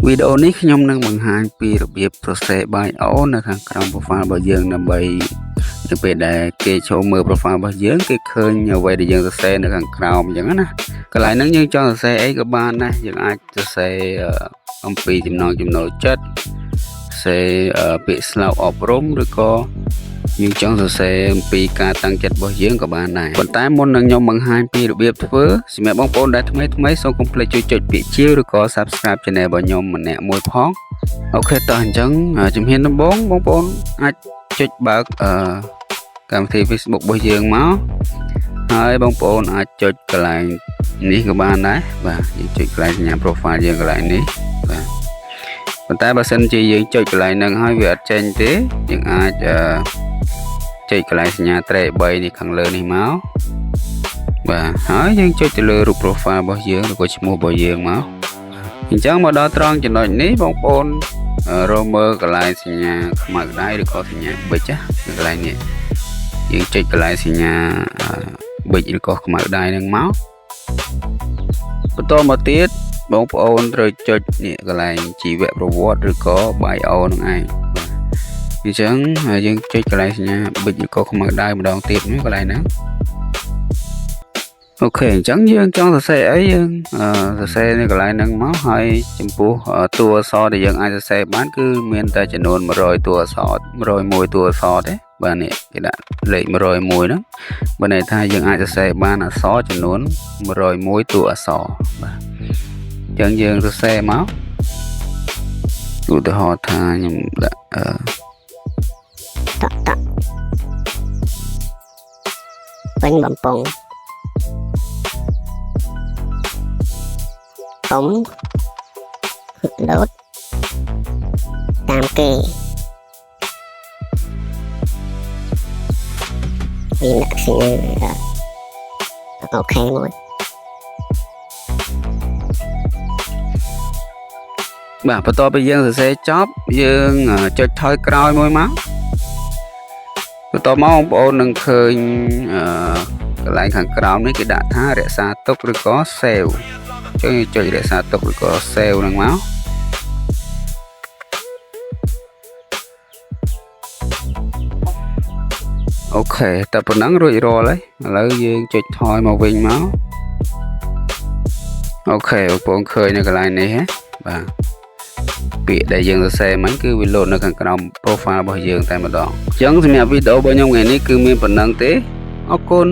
វីដេអូនេះខ្ញុំនឹងបង្ហាញពីរបៀប process bio នៅខាងក្រោម profile របស់យើងដើម្បីនៅពេលដែលគេចូលមើល profile របស់យើងគេឃើញអ្វីដែលយើងសរសេរនៅខាងក្រោមអញ្ចឹងណាកន្លែងហ្នឹងយើងចង់សរសេរអីក៏បានដែរយើងអាចសរសេរអំពីចំណងចំណូលចិត្តសរសេរពាក្យស្លោកអប់រំឬក៏យើងចង់សរសេរអំពីការតាំងចិត្តរបស់យើងក៏បានដែរប៉ុន្តែមុននឹងខ្ញុំបង្ហាញពីរបៀបធ្វើសម្រាប់បងប្អូនដែលថ្មីសូមកុំភ្លេចជួយចុចពាក្យជាវឬក៏ Subscribe Channel របស់ខ្ញុំម្នាក់មួយផងអូខេតោះអញ្ចឹងជំហានដំបូងបងប្អូនអាចចុចបើកកម្មវិធី Facebook របស់យើងមកហើយបងប្អូនអាចចុចកន្លែងនេះក៏បានដែរបាទយើងចុចកន្លែងសញ្ញា profile យើងកន្លែងនេះបាទប៉ុន្តែបើសិនជាយើងចុចកន្លែងហ្នឹងហើយវាអត់ចេញទេយើងអាចចុចកន្លែងសញ្ញាត្រេ3នេះខាងលើនេះមកបាទហើយយើងចុចទៅលើរូប profile របស់យើងឬក៏ឈ្មោះរបស់យើងមកអញ្ចឹងមកដល់ត្រង់ចំណុចនេះបងប្អូនរកមើលកន្លែងសញ្ញាខ្មៅដៃឬក៏សញ្ញាប៊ិចណាកន្លែងនេះយើងចុចកន្លែងសញ្ញាប៊ិចឬក៏ខ្មៅដៃហ្នឹងមកបន្តមកទៀតបងប្អូនត្រូវចុចនេះកន្លែងជីវប្រវត្តិឬក៏ bio ហ្នឹងឯងអញ្ចឹងយើងចុចកន្លែងសញ្ញាប៊ិចឬក៏ខ្មៅដៃម្ដងទៀតកន្លែងហ្នឹងអូខេអញ្ចឹងយើងចង់សរសេរអីយើងសរសេរនៅកន្លែងហ្នឹងមកហើយចំពោះតួអក្សរដែលយើងអាចសរសេរបានគឺមានតែចំនួន100តួអក្សរ101តួអក្សរទេបាទនេះគេដាក់លេខ101ហ្នឹងបើន័យថាយើងអាចសរសេរបានអក្សរចំនួន101តួអក្សរបាទអញ្ចឹងយើងសរសេរមកឧទាហរណ៍ថាខ្ញុំដាក់តវិញបំពង់ធំលោតតាមគេមានអក្សរអូខេមួយបាទបន្ទាប់ពីយើងសរសេរចប់យើងចុចថយក្រោយមួយមកបន្ទាប់មកបងប្អូននឹងឃើញកន្លែងខាងក្រោមនេះគេដាក់ថារក្សាទុកឬក៏ save ចុចរក្សាទុកឬក៏ save ហ្នឹងមកអូខេតែប៉ុណ្ណឹងរួចរាល់ហើយឥឡូវយើងចុចថយមកវិញមកអូខេបងប្អូនឃើញនៅកន្លែងនេះហ៎បាទពាក្យដែលយើងសរសេរមិញគឺវាលោតនៅខាងក្រោម profile របស់យើងតែម្ដងអញ្ចឹងសម្រាប់វីដេអូរបស់ខ្ញុំថ្ងៃនេះគឺមានប៉ុណ្ណឹងទេអរគុណ